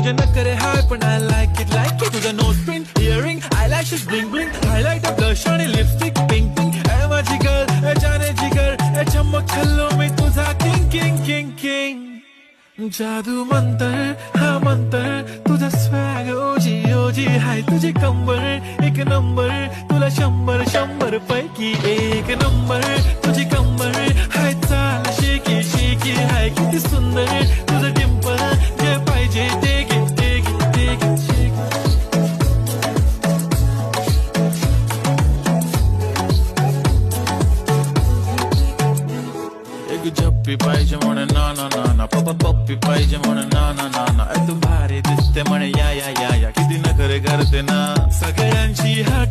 तुझे नखरे हाय पण आय लाईक इट तुझं nose pin earring eyelashes bling bling highlighter blush आणि लिपस्टिक पिंक पिंक ए माझी गर्ल ए जाने जिगर ए चमक छल्लो मी तुझा किंग किंग किंग किंग जादू मंतर हा मंतर तुझा स्वॅग ओजी हाय तुझी कंबर एक नंबर तुला 100 पैकी एक नंबर तुझी कंबर हाय चाल शेकी हाय किती सुंदर तुझं डिंपल जे पाहिजे ते घे एक झप्पी पाहिजे म्हणे ना पप्पी पाहिजे म्हणे ना तू भारी दिसते म्हणे या किती नखरे करते ना सगळ्यांची हात